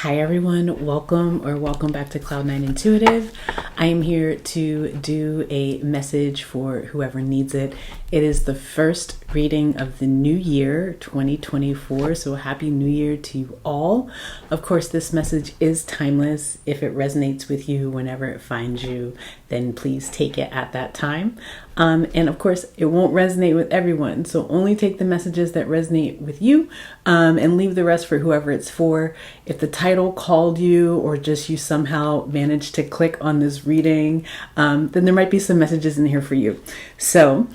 Hi everyone, welcome back to Cloud9 Intuitive. I am here to do a message for whoever needs it. It is the first reading of the new year, 2024, so happy new year to you all. Of course, this message is timeless. If it resonates with you whenever it finds you, then please take it at that time. And of course, it won't resonate with everyone, so only take the messages that resonate with you and leave the rest for whoever it's for. If the title called you or just you somehow managed to click on this reading, then there might be some messages in here for you. So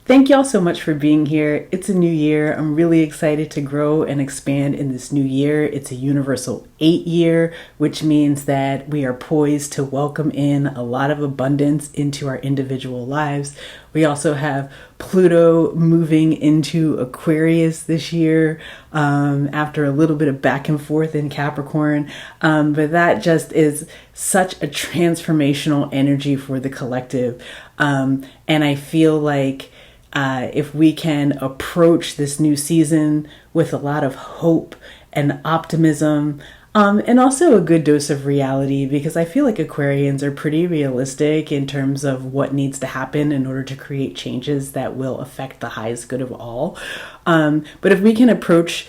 thank y'all so much for being here. It's a new year. I'm really excited to grow and expand in this new year. It's a universal 8 year, which means that we are poised to welcome in a lot of abundance into our individual lives. We also have Pluto moving into Aquarius this year after a little bit of back and forth in Capricorn. But that just is such a transformational energy for the collective. And I feel like if we can approach this new season with a lot of hope and optimism, and also a good dose of reality, because I feel like Aquarians are pretty realistic in terms of what needs to happen in order to create changes that will affect the highest good of all. But if we can approach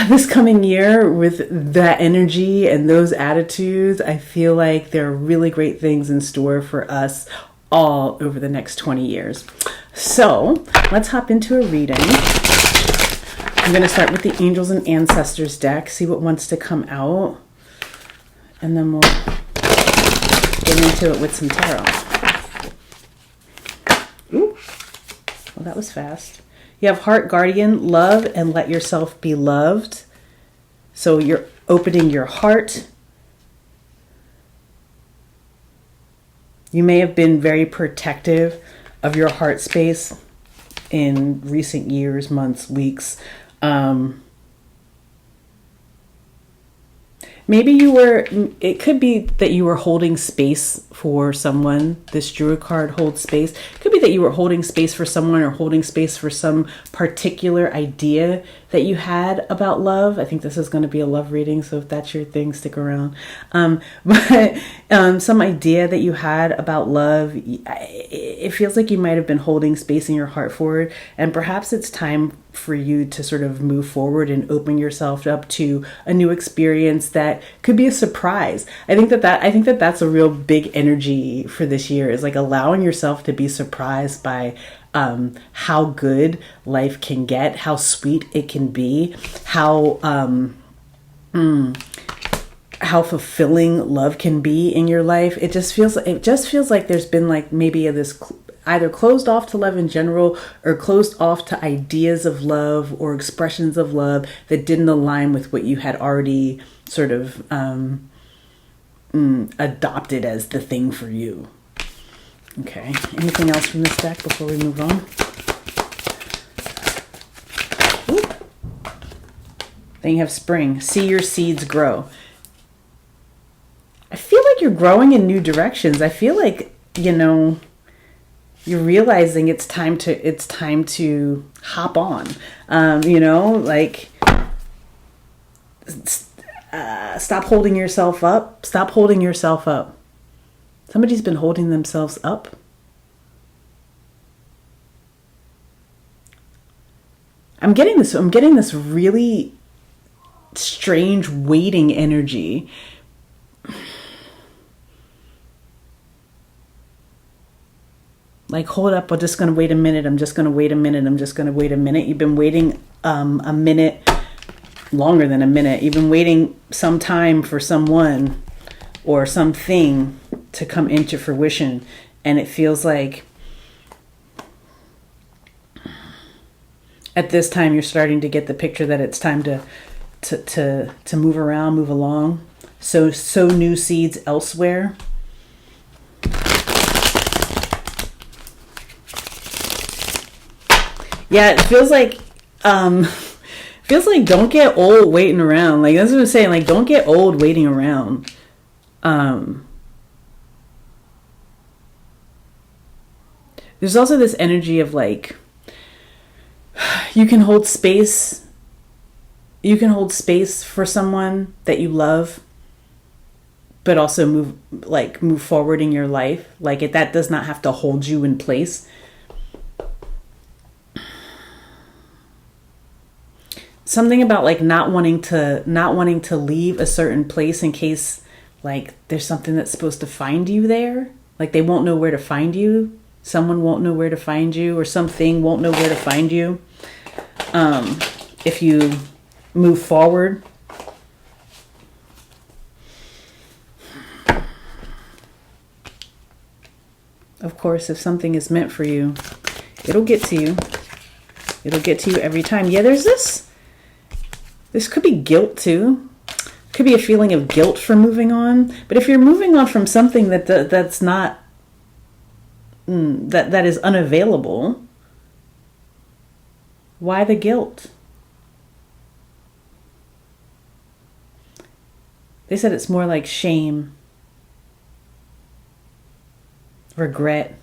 this coming year with that energy and those attitudes, I feel like there are really great things in store for us all over the next 20 years. So let's hop into a reading. I'm going to start with the Angels and Ancestors deck, see what wants to come out, and then we'll get into it with some tarot. Ooh, well, that was fast. You have Heart Guardian, love and let yourself be loved. So you're opening your heart. You may have been very protective of your heart space in recent years, months, weeks. Maybe it could be that you were holding space for someone. This Druid card holds space. It could be that you were holding space for someone or holding space for some particular idea that you had about love. I think this is going to be a love reading, so if that's your thing, stick around. But some idea that you had about love, it feels like you might have been holding space in your heart for it, and perhaps it's time for you to sort of move forward and open yourself up to a new experience that could be a surprise. I think that that's a real big energy for this year, is like allowing yourself to be surprised by how good life can get, how sweet it can be, how fulfilling love can be in your life. It just feels like there's been like maybe this either closed off to love in general or closed off to ideas of love or expressions of love that didn't align with what you had already sort of adopted as the thing for you. Okay, anything else from this deck before we move on? Ooh. Then you have Spring. See your seeds grow. I feel like you're growing in new directions. I feel like, you're realizing it's time to hop on. Stop holding yourself up. Stop holding yourself up. Somebody's been holding themselves up. I'm getting this really strange waiting energy. Like, hold up, I'm just going to wait a minute. I'm just going to wait a minute. I'm just going to wait a minute. You've been waiting a minute, longer than a minute. You've been waiting some time for someone or something to come into fruition. And it feels like at this time, you're starting to get the picture that it's time to move around, move along. Sow new seeds elsewhere. Yeah, it feels like don't get old waiting around. Like, that's what I'm saying. Like, don't get old waiting around. There's also this energy of like, you can hold space you can hold space for someone that you love, but also move forward in your life. Like that does not have to hold you in place. Something about like not wanting to leave a certain place in case like there's something that's supposed to find you there. Like they won't know where to find you. Someone won't know where to find you, or something won't know where to find you. If you move forward. Of course, if something is meant for you, it'll get to you. It'll get to you every time. Yeah, there's this could be guilt too. Could be a feeling of guilt for moving on. But if you're moving on from something that's not, that is unavailable, why the guilt? They said it's more like shame, regret.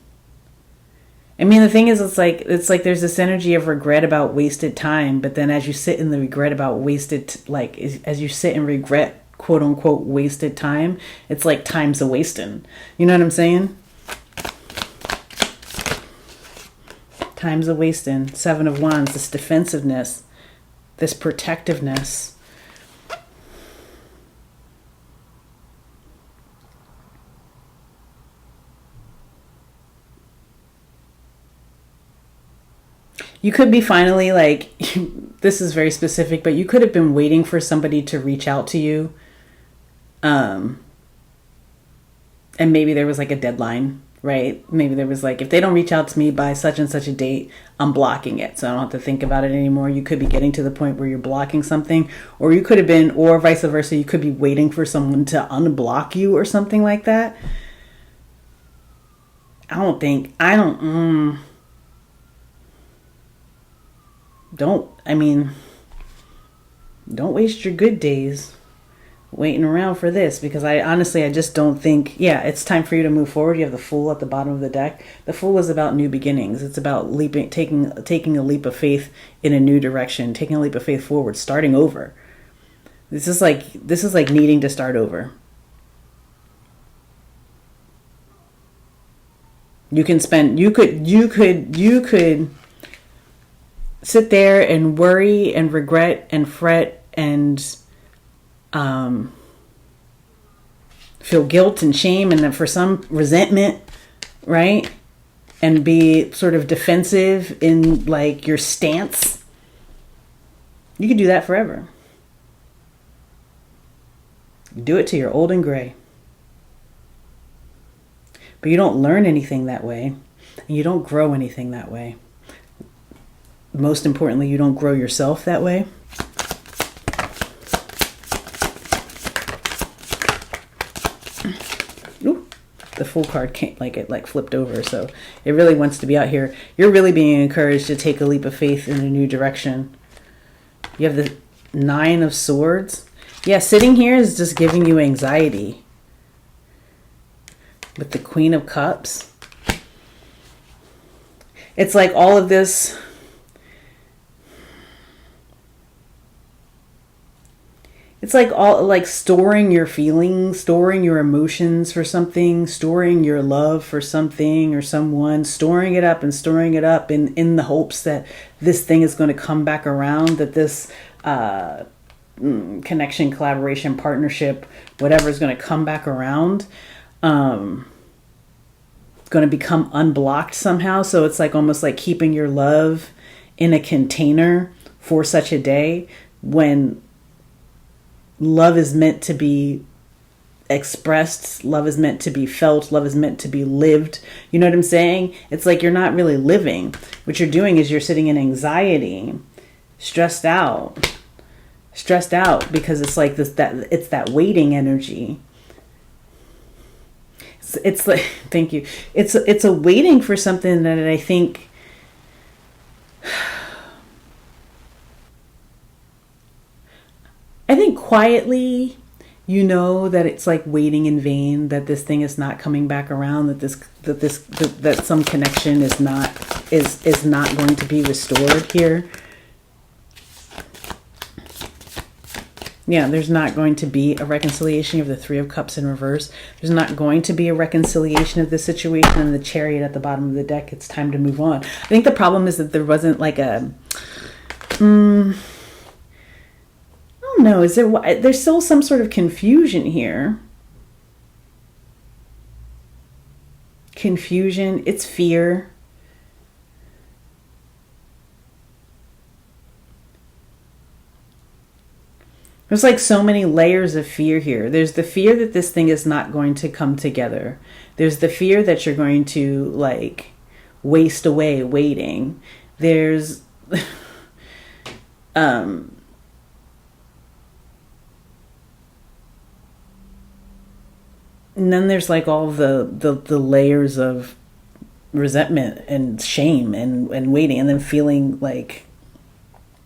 I mean, the thing is, it's like there's this energy of regret about wasted time, but then as you sit in the regret about as you sit and regret, quote unquote, wasted time, it's like time's a wasting. You know what I'm saying? Time's a wasting. 7 of Wands, this defensiveness, this protectiveness. You could be finally like, this is very specific, but you could have been waiting for somebody to reach out to you. And maybe there was like a deadline, right? Maybe there was like, if they don't reach out to me by such and such a date, I'm blocking it. So I don't have to think about it anymore. You could be getting to the point where you're blocking something, or you could have been, or vice versa. You could be waiting for someone to unblock you or something like that. Don't waste your good days waiting around for this, because I just don't think, it's time for you to move forward. You have the Fool at the bottom of the deck. The Fool is about new beginnings. It's about taking a leap of faith in a new direction, taking a leap of faith forward, starting over. This is like needing to start over. You could sit there and worry and regret and fret and feel guilt and shame, and then for some resentment, right? And be sort of defensive in like your stance. You could do that forever. Do it till you're old and gray. But you don't learn anything that way, and you don't grow anything that way. Most importantly, you don't grow yourself that way. Ooh, the Fool card came, it flipped over, so it really wants to be out here. You're really being encouraged to take a leap of faith in a new direction. You have the 9 of Swords. Yeah, sitting here is just giving you anxiety. With the Queen of Cups. It's like all of this. It's like storing your feelings, storing your emotions for something, storing your love for something or someone, storing it up in the hopes that this thing is going to come back around, that this connection, collaboration, partnership, whatever is going to come back around, going to become unblocked somehow. So it's like almost like keeping your love in a container for such a day when love is meant to be expressed, love is meant to be felt, love is meant to be lived. You know what I'm saying? It's like you're not really living. What you're doing is you're sitting in anxiety, stressed out because it's like it's that waiting energy. It's like, thank you. It's a waiting for something that I think quietly, you know that it's like waiting in vain, that this thing is not coming back around, that some connection is not going to be restored here. Yeah, there's not going to be a reconciliation of the Three of Cups in reverse. There's not going to be a reconciliation of the situation and the Chariot at the bottom of the deck. It's time to move on. I think the problem is that there wasn't like a... I don't know. There's still some sort of confusion here. Confusion. It's fear. There's like so many layers of fear here. There's the fear that this thing is not going to come together. There's the fear that you're going to like waste away waiting. There's and then there's like all the layers of resentment and shame and waiting, and then feeling like,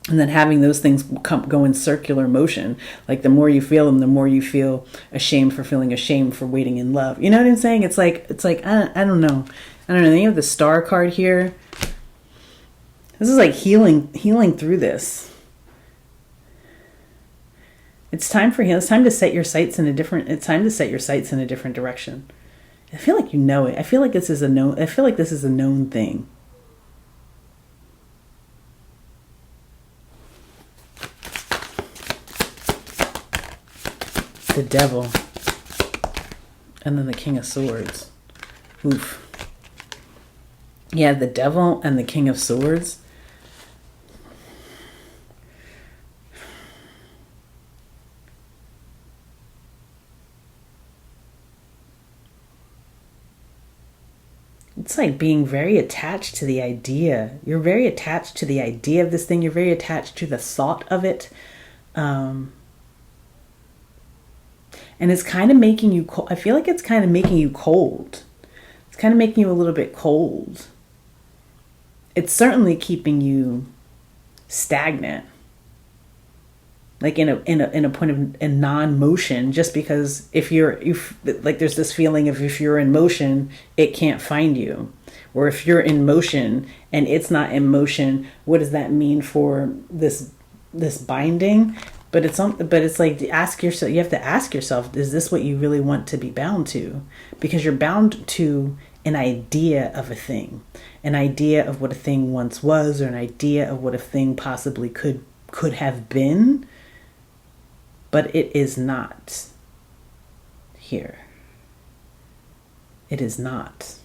and then having those things go in circular motion. Like the more you feel them, the more you feel ashamed for feeling ashamed for waiting in love. You know what I'm saying? It's like I don't know. Then you have the Star card here. This is like healing through this. It's time for healing. It's time to set your sights in a different. It's time to set your sights in a different direction. I feel like you know it. I feel like this is a known. I feel like this is a known thing. The Devil, and then the King of Swords. Oof. Yeah, the Devil and the King of Swords. It's like being very attached to the idea. You're very attached to the idea of this thing. You're very attached to the thought of it. And it's kind of making you cold. I feel like it's kind of making you cold. It's kind of making you a little bit cold. It's certainly keeping you stagnant. Like in a point of a non-motion, just because if there's this feeling of if you're in motion, it can't find you. Or if you're in motion and it's not in motion, what does that mean for this binding? But it's like you have to ask yourself, is this what you really want to be bound to? Because you're bound to an idea of a thing, an idea of what a thing once was, or an idea of what a thing possibly could have been, but it is not here. It is not.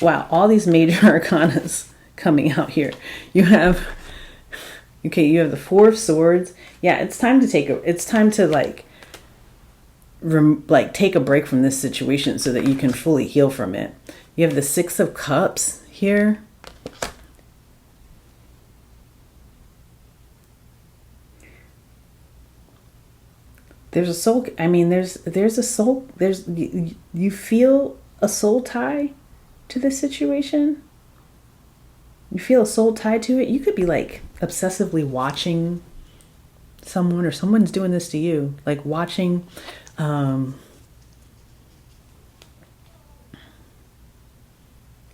Wow, all these major arcanas coming out here. You have the Four of Swords. Yeah, it's time to take a break from this situation so that you can fully heal from it. You have the Six of Cups here. There's a soul. I mean, there's a soul. You feel a soul tie to this situation. You feel a soul tie to it. You could be like obsessively watching someone, or someone's doing this to you, like watching.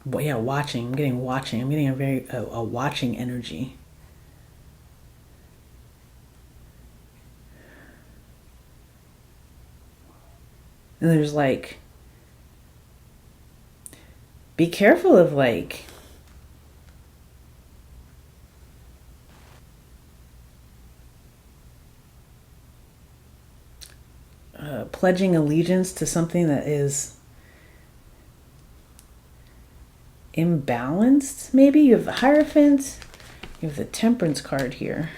Watching. I'm getting watching. I'm getting a watching energy. And there's like, be careful of like, pledging allegiance to something that is imbalanced. Maybe you have the Hierophant, you have the Temperance card here.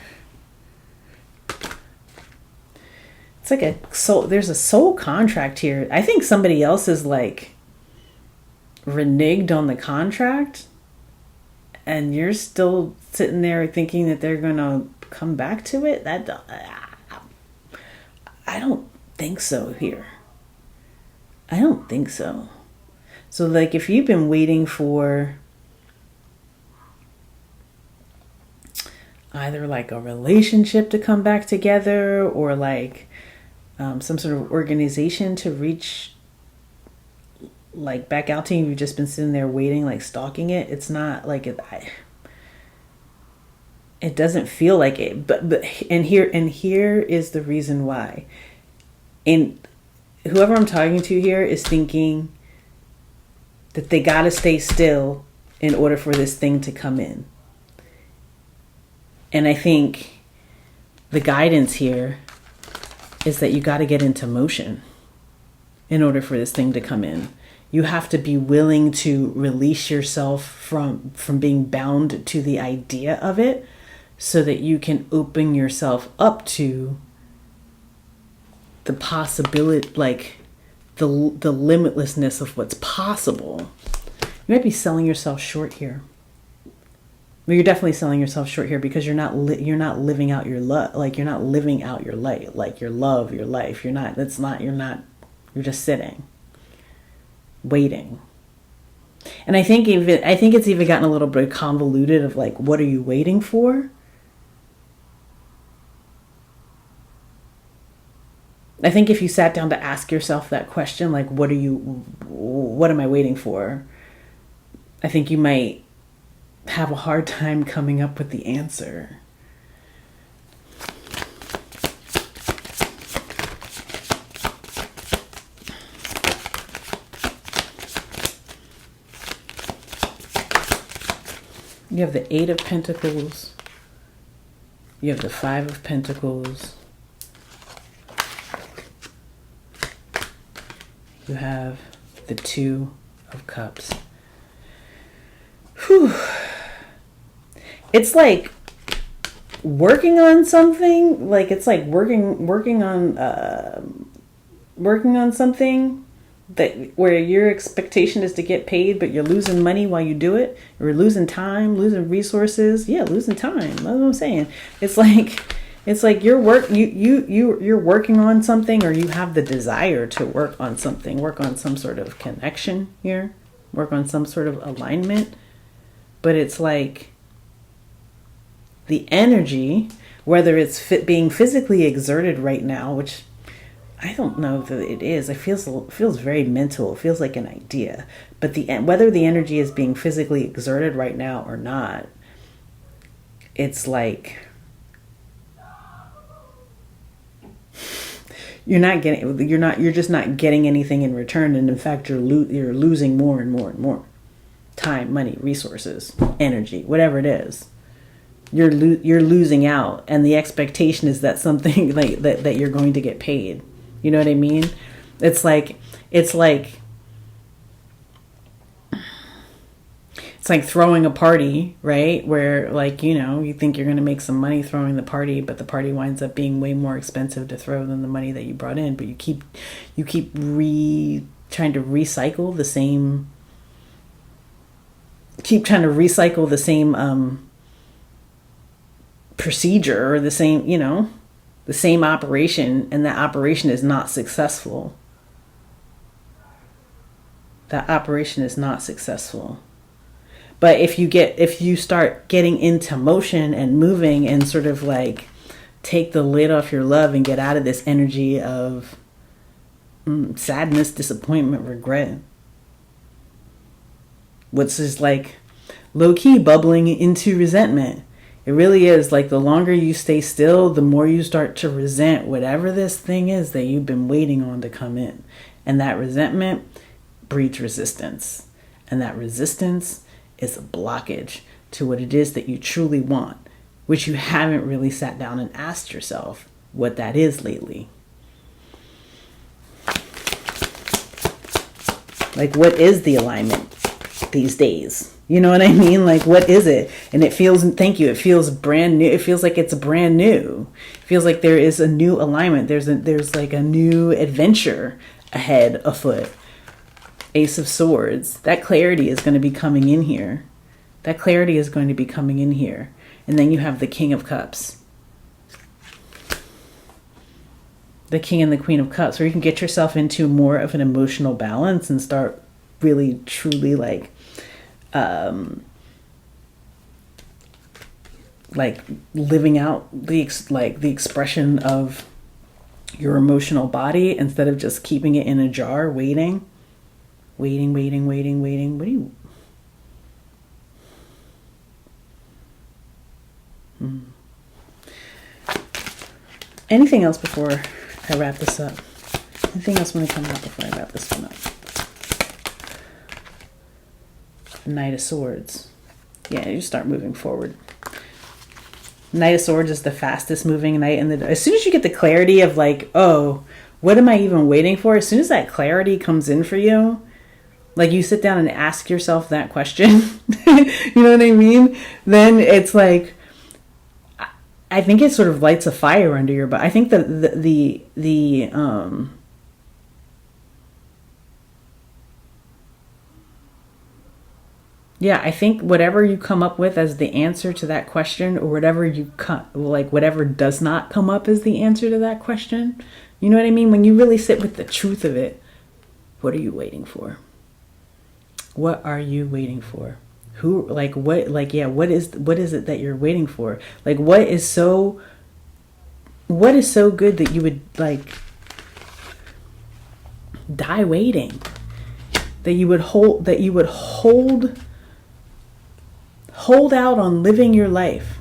It's like a soul. There's a soul contract here. I think somebody else is like reneged on the contract, and you're still sitting there thinking that they're gonna come back to it. I don't think so here. I don't think so. So like if you've been waiting for either like a relationship to come back together, or like some sort of organization to reach like back out to you. You've just been sitting there waiting, like stalking it. It's not like it doesn't feel like it, but here is the reason why. And whoever I'm talking to here is thinking that they got to stay still in order for this thing to come in. And I think the guidance here is that you got to get into motion in order for this thing to come in. You have to be willing to release yourself from being bound to the idea of it, so that you can open yourself up to the possibility, like the limitlessness of what's possible. You might be selling yourself short here. Well, you're definitely selling yourself short here, because you're not living out your love. Like, you're not living out your life, like your love, your life. You're just sitting, waiting. And I think it's even gotten a little bit convoluted of like, what are you waiting for? I think if you sat down to ask yourself that question, like, what am I waiting for? I think you might have a hard time coming up with the answer. You have the 8 of Pentacles. You have the 5 of Pentacles. You have the 2 of Cups. Whew. It's like working on something. Like, it's like working on something that where your expectation is to get paid, but you're losing money while you do it. You're losing time, losing resources. Yeah, losing time. That's what I'm saying. It's like you're working on something, or you have the desire to work on something, work on some sort of connection here, work on some sort of alignment. But it's like the energy, whether it's being physically exerted right now, which I don't know that it is. It feels very mental. It feels like an idea. But whether the energy is being physically exerted right now or not, it's like you're just not getting anything in return, and in fact you're losing more and more and more time, money, resources, energy, whatever it is. You're losing out, and the expectation is that something like that you're going to get paid. You know what I mean? It's like throwing a party, right? Where, like, you think you're going to make some money throwing the party, but the party winds up being way more expensive to throw than the money that you brought in. But you keep trying to recycle the same. Keep trying to recycle the same procedure, or the same operation, and that operation is not successful. That operation is not successful. But if you start getting into motion and moving, and sort of like take the lid off your love and get out of this energy of sadness, disappointment, regret, what's just like low-key bubbling into resentment. It really is like the longer you stay still, the more you start to resent whatever this thing is that you've been waiting on to come in. And that resentment breeds resistance. And that resistance is a blockage to what it is that you truly want, which you haven't really sat down and asked yourself what that is lately. Like, what is the alignment these days? You know what I mean? Like, what is it? And it feels brand new. It feels like it's brand new. It feels like there is a new alignment. There's like a new adventure afoot. Ace of Swords. That clarity is going to be coming in here. And then you have the King of Cups. The King and the Queen of Cups, where you can get yourself into more of an emotional balance and start really, truly like living out the expression of your emotional body instead of just keeping it in a jar, waiting. What do you... Anything else before I wrap this up? Anything else want to come out before I wrap this one up? Knight of Swords. Yeah, you start moving forward. Knight of Swords is the fastest moving knight in the... As soon as you get the clarity of like, oh, what am I even waiting for? As soon as that clarity comes in for you, like you sit down and ask yourself that question, you know what I mean? Then it's like, I think it sort of lights a fire under your butt. I think yeah, I think whatever you come up with as the answer to that question, or whatever does not come up as the answer to that question, you know what I mean? When you really sit with the truth of it, what are you waiting for? What are you waiting for? What is it that you're waiting for? Like, what is so good that you would like die waiting? That you would hold out on living your life.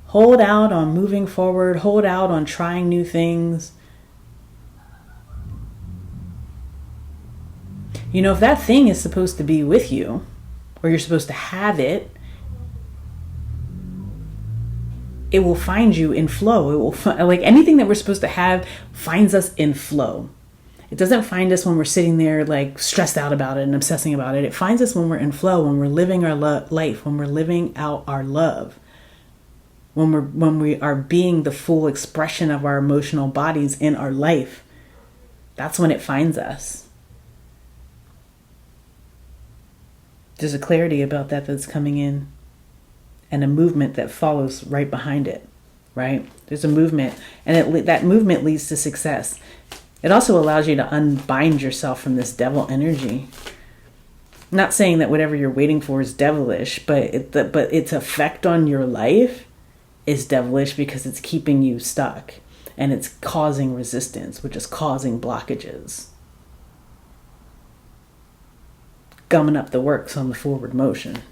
Hold out on moving forward. Hold out on trying new things. You know, if that thing is supposed to be with you, or you're supposed to have it, it will find you in flow. It will like anything that we're supposed to have finds us in flow. It doesn't find us when we're sitting there like stressed out about it and obsessing about it. It finds us when we're in flow, when we're living our life, when we're living out our love, when we are being the full expression of our emotional bodies in our life. That's when it finds us. There's a clarity about that that's coming in, and a movement that follows right behind it, right? There's a movement, and that movement leads to success. It also allows you to unbind yourself from this devil energy. I'm not saying that whatever you're waiting for is devilish, but its effect on your life is devilish because it's keeping you stuck, and it's causing resistance, which is causing blockages. Gumming up the works on the forward motion.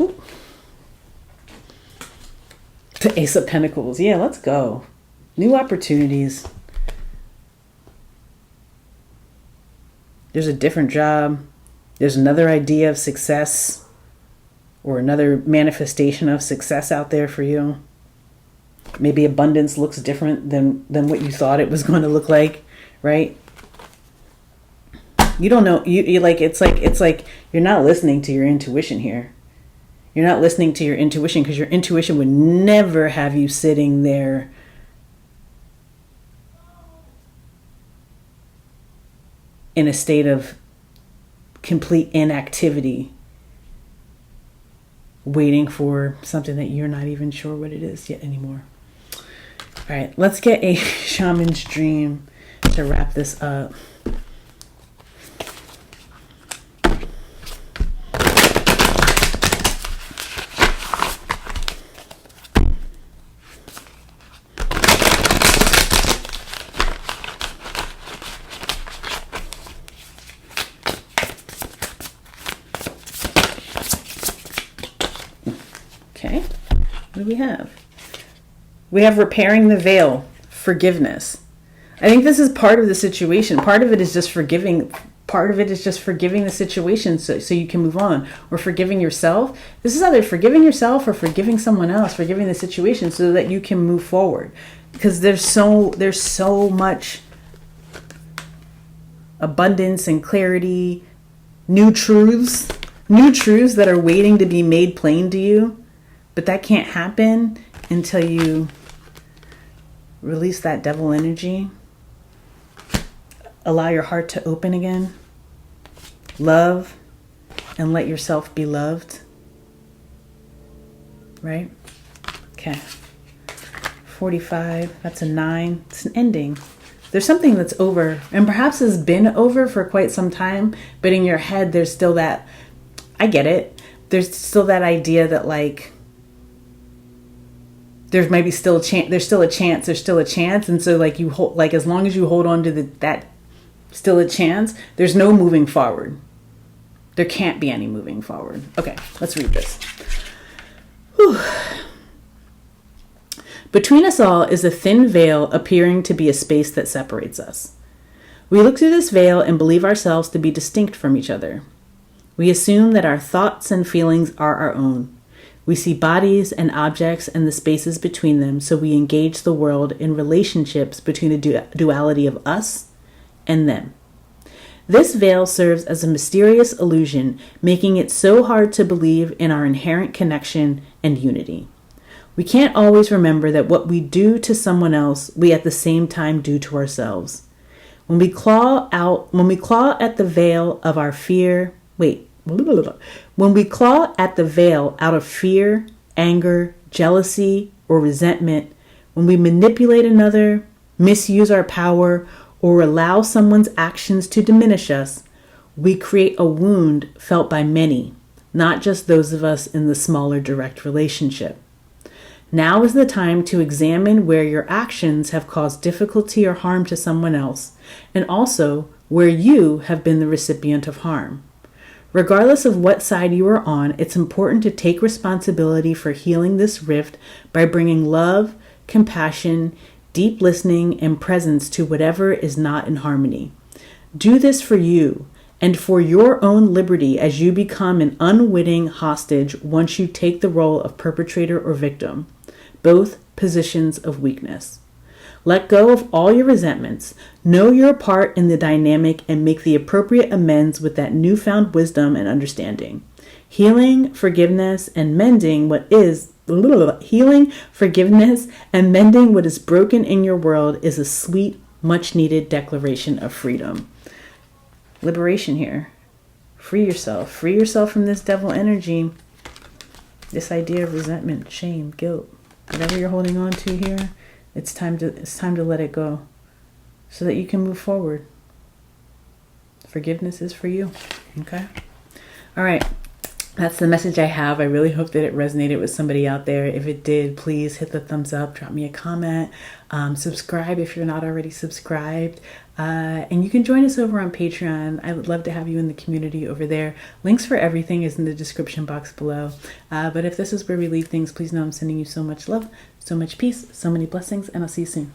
Ooh. The Ace of Pentacles. Yeah, let's go. New opportunities. There's a different job. There's another idea of success, or another manifestation of success out there for you. Maybe abundance looks different than what you thought it was going to look like, right? You don't know. You like it's like you're not listening to your intuition here. You're not listening to your intuition because your intuition would never have you sitting there in a state of complete inactivity, waiting for something that you're not even sure what it is yet anymore. All right, let's get a shaman's dream to wrap this up. What do we have? We have repairing the veil, forgiveness. I think this is part of the situation. Part of it is just forgiving. Part of it is just forgiving the situation so you can move on. Or forgiving yourself. This is either forgiving yourself or forgiving someone else, forgiving the situation so that you can move forward. Because there's so much abundance and clarity, new truths that are waiting to be made plain to you. But that can't happen until you release that devil energy. Allow your heart to open again. Love and let yourself be loved. Right? Okay. 45. That's a 9. It's an ending. There's something that's over, and perhaps has been over for quite some time, but in your head there's still that, I get it. There's still that idea that like, there's maybe still a chance, there's still a chance. And so like you hold, like as long as you hold on to that still a chance, there's no moving forward. There can't be any moving forward. Okay, let's read this. Whew. Between us all is a thin veil appearing to be a space that separates us. We look through this veil and believe ourselves to be distinct from each other. We assume that our thoughts and feelings are our own. We see bodies and objects and the spaces between them, so we engage the world in relationships between a duality of us and them. This veil serves as a mysterious illusion, making it so hard to believe in our inherent connection and unity. We can't always remember that what we do to someone else, we at the same time do to ourselves. When we claw at the veil of our fear, when we claw at the veil out of fear, anger, jealousy, or resentment, when we manipulate another, misuse our power, or allow someone's actions to diminish us, we create a wound felt by many, not just those of us in the smaller direct relationship. Now is the time to examine where your actions have caused difficulty or harm to someone else, and also where you have been the recipient of harm. Regardless of what side you are on, it's important to take responsibility for healing this rift by bringing love, compassion, deep listening, and presence to whatever is not in harmony. Do this for you and for your own liberty as you become an unwitting hostage once you take the role of perpetrator or victim, both positions of weakness. Let go of all your resentments, know your part in the dynamic, and make the appropriate amends with that newfound wisdom and understanding. Healing, forgiveness, and mending what is broken in your world is a sweet, much-needed declaration of freedom. Liberation here. Free yourself. Free yourself from this devil energy. This idea of resentment, shame, guilt, whatever you're holding on to here. It's time to let it go so that you can move forward. Forgiveness is for you. Okay? All right. That's the message I have. I really hope that it resonated with somebody out there. If it did, please hit the thumbs up, drop me a comment, subscribe if you're not already subscribed. And you can join us over on Patreon. I would love to have you in the community over there. Links for everything is in the description box below. But if this is where we leave things, please know I'm sending you so much love, so much peace, so many blessings, and I'll see you soon.